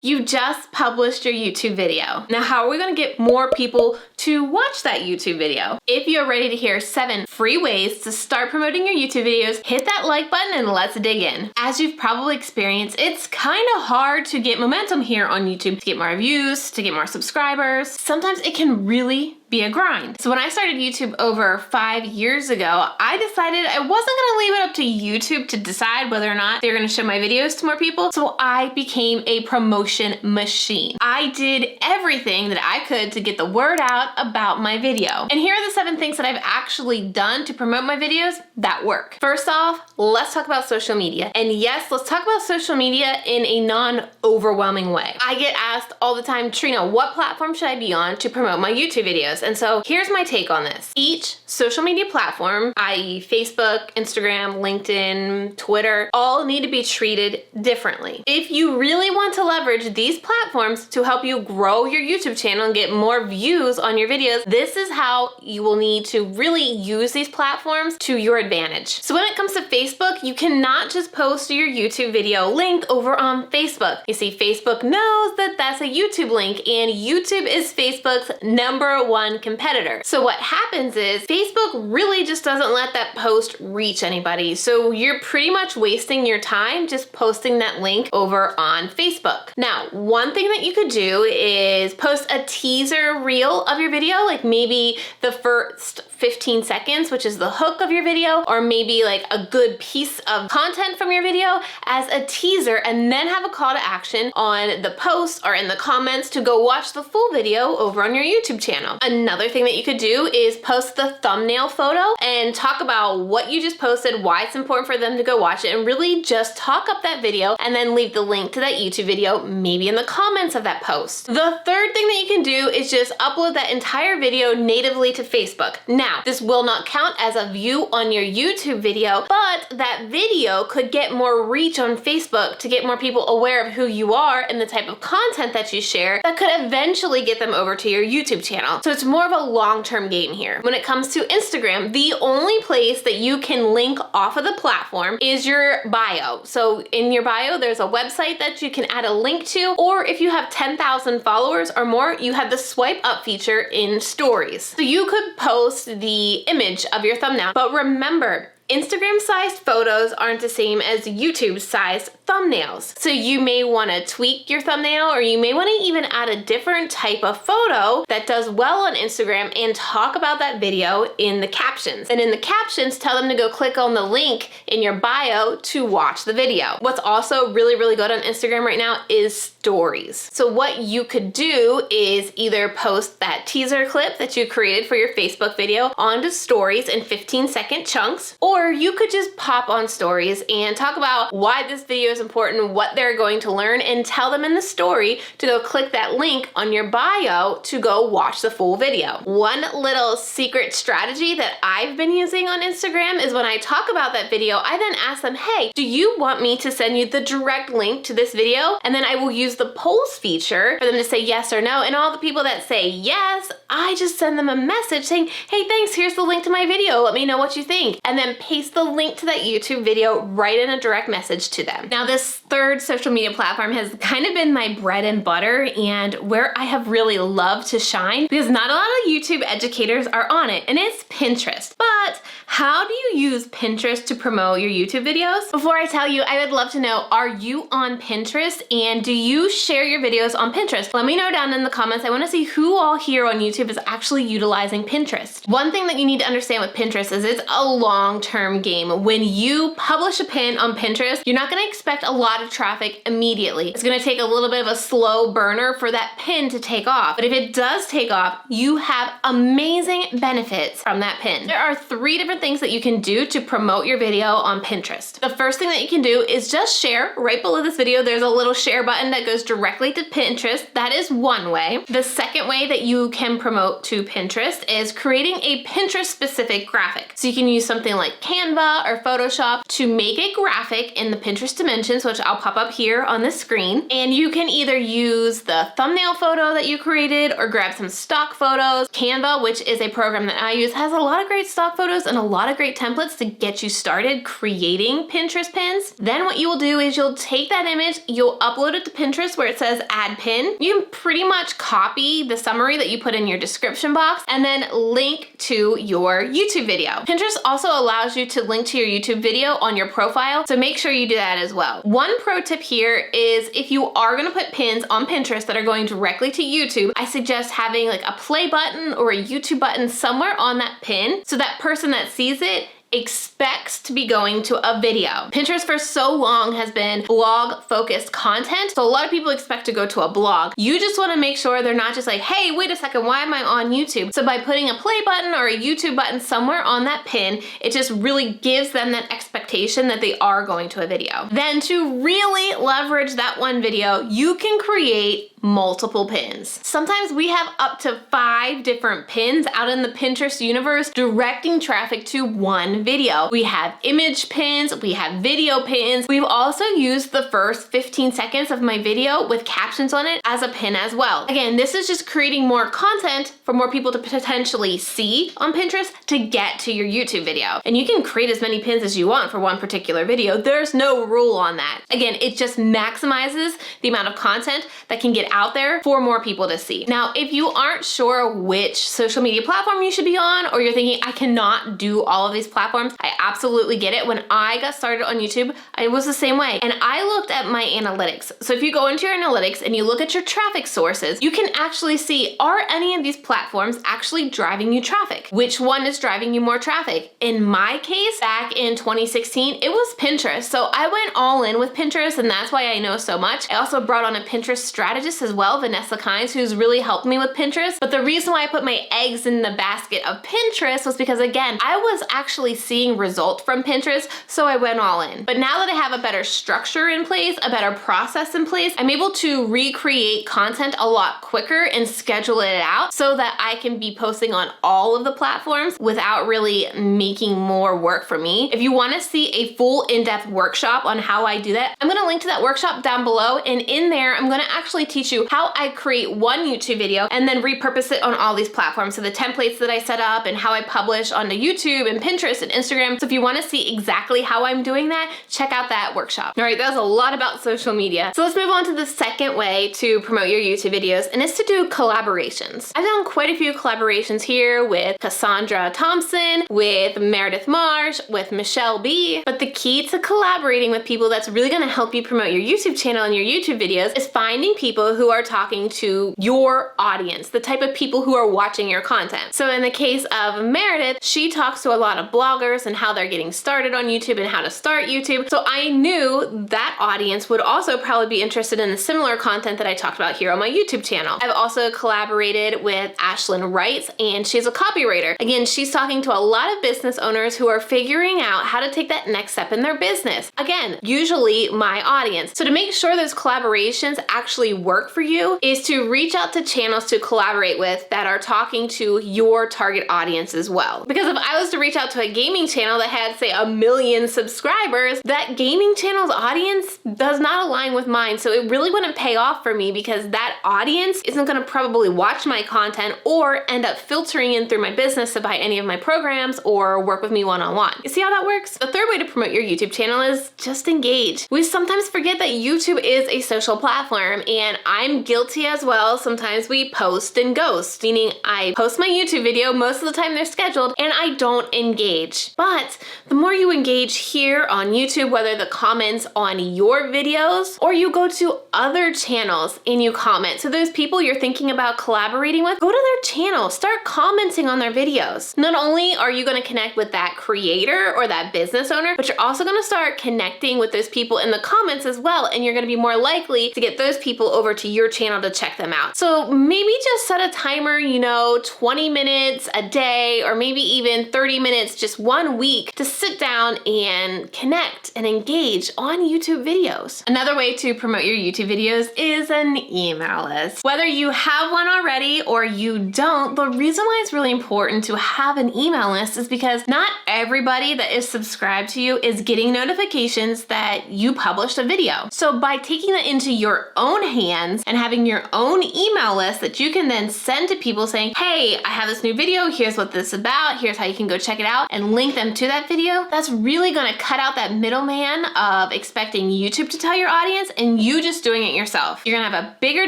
You just published your YouTube video. Now, how are we gonna get more people to watch that YouTube video? If you're ready to hear 7 free ways to start promoting your YouTube videos, hit that like button and let's dig in. As you've probably experienced, it's kind of hard to get momentum here on YouTube, to get more views, to get more subscribers. Sometimes it can really be a grind. So when I started YouTube over 5 years ago, I decided I wasn't gonna leave it up to YouTube to decide whether or not they're gonna show my videos to more people. So I became a promotion machine. I did everything that I could to get the word out about my video. And here are the 7 things that I've actually done to promote my videos that work. First off, let's talk about social media. And yes, let's talk about social media in a non-overwhelming way. I get asked all the time, Trina, what platform should I be on to promote my YouTube videos? And so here's my take on this. Each social media platform, i.e. Facebook, Instagram, LinkedIn, Twitter, all need to be treated differently. If you really want to leverage these platforms to help you grow your YouTube channel and get more views on your videos, this is how you will need to really use these platforms to your advantage. So when it comes to Facebook, you cannot just post your YouTube video link over on Facebook. You see, Facebook knows that that's a YouTube link, and YouTube is Facebook's #1 competitor. So what happens is Facebook really just doesn't let that post reach anybody. So you're pretty much wasting your time just posting that link over on Facebook. Now, one thing that you could do is post a teaser reel of your video, like maybe the first 15 seconds, which is the hook of your video, or maybe like a good piece of content from your video as a teaser, and then have a call to action on the post or in the comments to go watch the full video over on your YouTube channel. Another thing that you could do is post the thumbnail photo and talk about what you just posted, why it's important for them to go watch it, and really just talk up that video and then leave the link to that YouTube video maybe in the comments of that post. The third thing that you can do is just upload that entire video natively to Facebook. Now, this will not count as a view on your YouTube video, but that video could get more reach on Facebook to get more people aware of who you are and the type of content that you share that could eventually get them over to your YouTube channel. So it's more of a long-term game here. When it comes to Instagram, the only place that you can link off of the platform is your bio. So in your bio, there's a website that you can add a link to, or if you have 10,000 followers or more, you have the swipe up feature in stories. So you could post the image of your thumbnail, but remember, Instagram-sized photos aren't the same as YouTube-sized thumbnails. So you may want to tweak your thumbnail, or you may want to even add a different type of photo that does well on Instagram and talk about that video in the captions. And in the captions, tell them to go click on the link in your bio to watch the video. What's also really, really good on Instagram right now is stories. So what you could do is either post that teaser clip that you created for your Facebook video onto stories in 15-second chunks, or you could just pop on stories and talk about why this video is important, what they're going to learn, and tell them in the story to go click that link on your bio to go watch the full video. One little secret strategy that I've been using on Instagram is when I talk about that video, I then ask them, hey, do you want me to send you the direct link to this video? And then I will use the polls feature for them to say yes or no. And all the people that say yes, I just send them a message saying, hey, thanks, here's the link to my video. Let me know what you think. And then paste the link to that YouTube video right in a direct message to them. Now, this third social media platform has kind of been my bread and butter and where I have really loved to shine, because not a lot of YouTube educators are on it, and it's Pinterest. But how do you use Pinterest to promote your YouTube videos? Before I tell you, I would love to know, are you on Pinterest, and do you share your videos on Pinterest? Let me know down in the comments. I want to see who all here on YouTube is actually utilizing Pinterest. One thing that you need to understand with Pinterest is it's a long-term game. When you publish a pin on Pinterest, you're not going to expect a lot of traffic immediately. It's going to take a little bit of a slow burner for that pin to take off. But if it does take off, you have amazing benefits from that pin. There are 3 different things that you can do to promote your video on Pinterest. The first thing that you can do is just share. Right below this video, there's a little share button that goes directly to Pinterest. That is one way. The second way that you can promote to Pinterest is creating a Pinterest-specific graphic. So you can use something like Canva or Photoshop to make a graphic in the Pinterest dimensions, which I'll pop up here on the screen. And you can either use the thumbnail photo that you created or grab some stock photos. Canva, which is a program that I use, has a lot of great stock photos and a lot of great templates to get you started creating Pinterest pins. Then what you will do is you'll take that image, you'll upload it to Pinterest where it says add pin. You can pretty much copy the summary that you put in your description box and then link to your YouTube video. Pinterest also allows you to link to your YouTube video on your profile, so make sure you do that as well. One pro tip here is if you are gonna put pins on Pinterest that are going directly to YouTube, I suggest having like a play button or a YouTube button somewhere on that pin so that person that sees it expects to be going to a video. Pinterest for so long has been blog focused content, so a lot of people expect to go to a blog. You just want to make sure they're not just like, hey, wait a second, why am I on YouTube? So by putting a play button or a YouTube button somewhere on that pin, it just really gives them that expectation that they are going to a video. Then to really leverage that one video, you can create multiple pins. Sometimes we have up to 5 different pins out in the Pinterest universe directing traffic to one video. We have image pins, we have video pins. We've also used the first 15 seconds of my video with captions on it as a pin as well. Again, this is just creating more content for more people to potentially see on Pinterest to get to your YouTube video. And you can create as many pins as you want for one particular video. There's no rule on that. Again, it just maximizes the amount of content that can get out there for more people to see. Now, if you aren't sure which social media platform you should be on, or you're thinking, I cannot do all of these platforms, I absolutely get it. When I got started on YouTube, I was the same way. And I looked at my analytics. So if you go into your analytics and you look at your traffic sources, you can actually see, are any of these platforms actually driving you traffic? Which one is driving you more traffic? In my case, back in 2016, it was Pinterest. So I went all in with Pinterest, and that's why I know so much. I also brought on a Pinterest strategist as well, Vanessa Kynes, who's really helped me with Pinterest. But the reason why I put my eggs in the basket of Pinterest was because, again, I was actually seeing results from Pinterest, so I went all in. But now that I have a better structure in place, a better process in place, I'm able to recreate content a lot quicker and schedule it out so that I can be posting on all of the platforms without really making more work for me. If you want to see a full in-depth workshop on how I do that, I'm going to link to that workshop down below, and in there I'm going to actually teach you how I create one YouTube video and then repurpose it on all these platforms. So the templates that I set up and how I publish onto YouTube and Pinterest and Instagram. So if you want to see exactly how I'm doing that, check out that workshop. All right, that was a lot about social media. So let's move on to the second way to promote your YouTube videos, and it's to do collaborations. I've done quite a few collaborations here with Cassandra Thompson, with Meredith Marsh, with Michelle B. But the key to collaborating with people that's really going to help you promote your YouTube channel and your YouTube videos is finding people who are talking to your audience, the type of people who are watching your content. So in the case of Meredith, she talks to a lot of bloggers and how they're getting started on YouTube and how to start YouTube. So I knew that audience would also probably be interested in the similar content that I talked about here on my YouTube channel. I've also collaborated with Ashlyn Wright, and she's a copywriter. Again, she's talking to a lot of business owners who are figuring out how to take that next step in their business. Again, usually my audience. So to make sure those collaborations actually work for you is to reach out to channels to collaborate with that are talking to your target audience as well. Because if I was to reach out to a gaming channel that had, say, 1 million subscribers, that gaming channel's audience does not align with mine. So it really wouldn't pay off for me because that audience isn't going to probably watch my content or end up filtering in through my business to buy any of my programs or work with me one-on-one. You see how that works? The third way to promote your YouTube channel is just engage. We sometimes forget that YouTube is a social platform, and I'm guilty as well. Sometimes we post and ghost, meaning I post my YouTube video, most of the time they're scheduled, and I don't engage. But the more you engage here on YouTube, whether the comments on your videos or you go to other channels and you comment, so those people you're thinking about collaborating with, go to their channel, start commenting on their videos. Not only are you going to connect with that creator or that business owner, but you're also going to start connecting with those people in the comments as well, and you're going to be more likely to get those people over to your channel to check them out. So maybe just set a timer, 20 minutes a day, or maybe even 30 minutes just 1 week to sit down and connect and engage on YouTube videos. Another way to promote your YouTube videos is an email list. Whether you have one already or you don't, the reason why it's really important to have an email list is because not everybody that is subscribed to you is getting notifications that you published a video. So by taking that into your own hands friends and having your own email list that you can then send to people saying, hey, I have this new video, here's what this is about, here's how you can go check it out, and link them to that video, that's really gonna cut out that middleman of expecting YouTube to tell your audience and you just doing it yourself. You're gonna have a bigger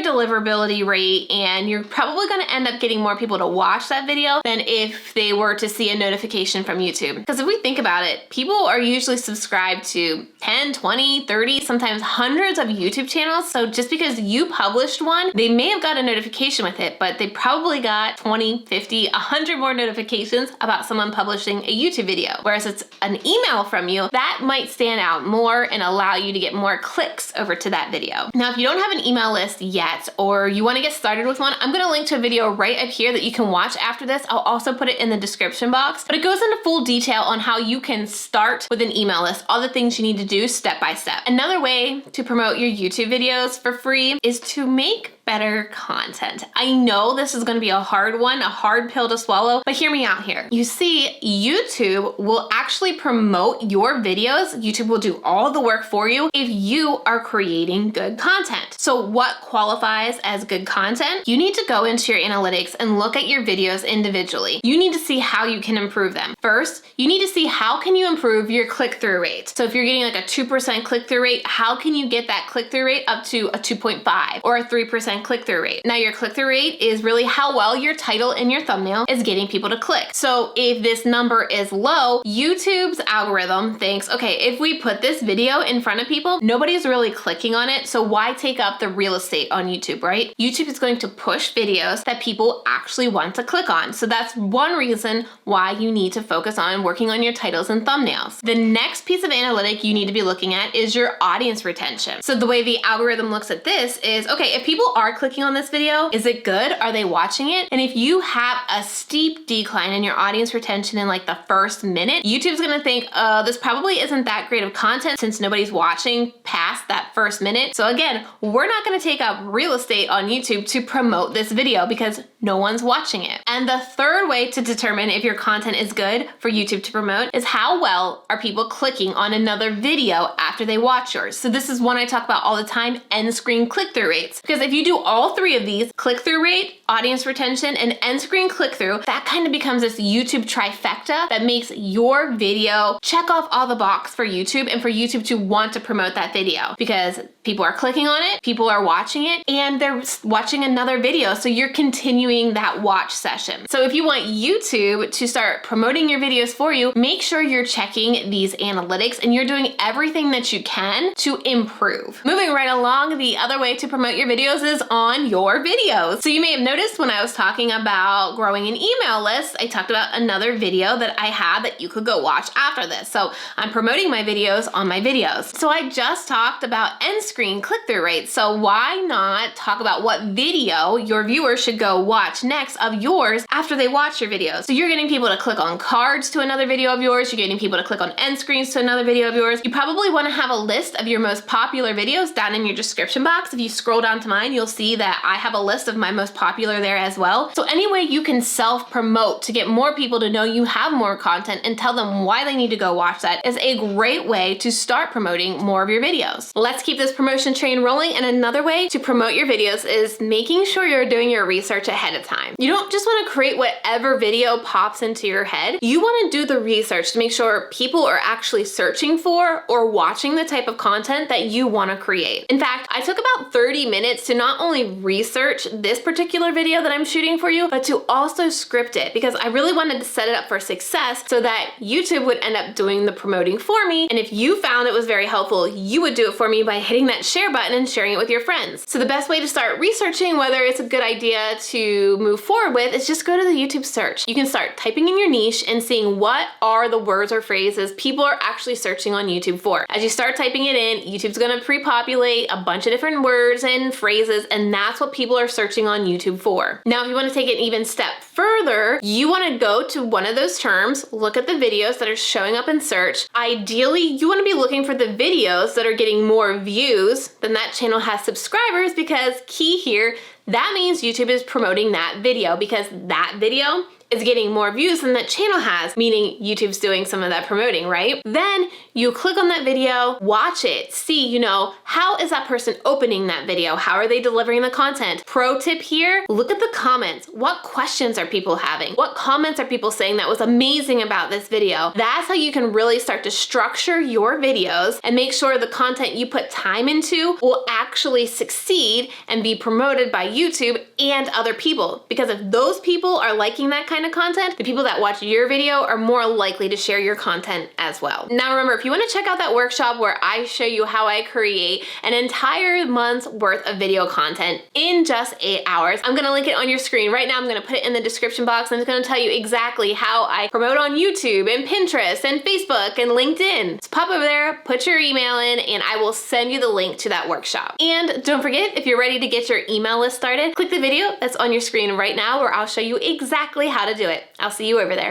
deliverability rate, and you're probably gonna end up getting more people to watch that video than if they were to see a notification from YouTube. Because if we think about it, people are usually subscribed to 10, 20, 30, sometimes hundreds of YouTube channels. So just because you published one, they may have got a notification with it, but they probably got 20, 50, 100 more notifications about someone publishing a YouTube video. Whereas it's an email from you, that might stand out more and allow you to get more clicks over to that video. Now, if you don't have an email list yet, or you want to get started with one, I'm gonna link to a video right up here that you can watch after this. I'll also put it in the description box, but it goes into full detail on how you can start with an email list, all the things you need to do step by step. Another way to promote your YouTube videos for free is to make better content. I know this is gonna be a hard one, a hard pill to swallow, but hear me out here. You see, YouTube will actually promote your videos. YouTube will do all the work for you if you are creating good content. So what qualifies as good content? You need to go into your analytics and look at your videos individually. You need to see how you can improve them. First, you need to see how can you improve your click-through rate. So if you're getting like a 2% click-through rate, how can you get that click-through rate up to a 2.5 or a 3% click-through rate? Now, your click-through rate is really how well your title and your thumbnail is getting people to click. So if this number is low, YouTube's algorithm thinks, okay, if we put this video in front of people, nobody's really clicking on it, so why take up the real estate on YouTube, right? YouTube is going to push videos that people actually want to click on. So that's one reason why you need to focus on working on your titles and thumbnails. The next piece of analytic you need to be looking at is your audience retention. So the way the algorithm looks at this is, okay, if people are clicking on this video, is it good? Are they watching it? And if you have a steep decline in your audience retention in like the first minute, YouTube's gonna think, this probably isn't that great of content since nobody's watching past that first minute. So again, we're not gonna take up real estate on YouTube to promote this video because no one's watching it. And the third way to determine if your content is good for YouTube to promote is how well are people clicking on another video after they watch yours. So this is one I talk about all the time, end screen click-through rates. Because if you do all three of these, click-through rate, audience retention, and end screen click-through, that kind of becomes this YouTube trifecta that makes your video check off all the box for YouTube and for YouTube to want to promote that video because people are clicking on it, people are watching it, and they're watching another video. So you're continuing that watch session. So if you want YouTube to start promoting your videos for you, make sure you're checking these analytics and you're doing everything that you can to improve. Moving right along, the other way to promote your videos is on your videos. So you may have noticed when I was talking about growing an email list, I talked about another video that I had that you could go watch after this. So I'm promoting my videos on my videos. So I just talked about end screen click-through rates. So why not talk about what video your viewers should go watch next of yours after they watch your videos? So you're getting people to click on cards to another video of yours. You're getting people to click on end screens to another video of yours. You probably want to have a list of your most popular videos down in your description box. If you scroll down to mine, you'll see that I have a list of my most popular there as well. So any way you can self-promote to get more people to know you have more content and tell them why they need to go watch that is a great way to start promoting more of your videos. Let's keep this promotion train rolling, and another way to promote your videos is making sure you're doing your research ahead of time. You don't just want to create whatever video pops into your head. You want to do the research to make sure people are actually searching for or watching the type of content that you want to create. In fact, I took about 30 minutes to not only research this particular video that I'm shooting for you, but to also script it because I really wanted to set it up for success so that YouTube would end up doing the promoting for me. And if you found it was very helpful, you would do it for me by hitting that share button and sharing it with your friends. So the best way to start researching whether it's a good idea to move forward with is just go to the YouTube search. You can start typing in your niche and seeing what are the words or phrases people are actually searching on YouTube for. As you start typing it in, YouTube's gonna pre-populate a bunch of different words and phrases, and that's what people are searching on YouTube for. Now, if you wanna take it an even step further, you wanna go to one of those terms, look at the videos that are showing up in search. Ideally, you wanna be looking for the videos that are getting more views than that channel has subscribers, because key here, that means YouTube is promoting that video because that video is getting more views than that channel has, meaning YouTube's doing some of that promoting, right? Then you click on that video, watch it, see, how is that person opening that video? How are they delivering the content? Pro tip here, look at the comments. What questions are people having? What comments are people saying that was amazing about this video? That's how you can really start to structure your videos and make sure the content you put time into will actually succeed and be promoted by YouTube and other people. Because if those people are liking that kind of content, the people that watch your video are more likely to share your content as well. Now remember, if you want to check out that workshop where I show you how I create an entire month's worth of video content in just 8 hours, I'm gonna link it on your screen right now. I'm gonna put it in the description box and it's gonna tell you exactly how I promote on YouTube and Pinterest and Facebook and LinkedIn. So pop over there, put your email in, and I will send you the link to that workshop. And don't forget, if you're ready to get your email list started, click the video that's on your screen right now where I'll show you exactly how to do it. I'll see you over there.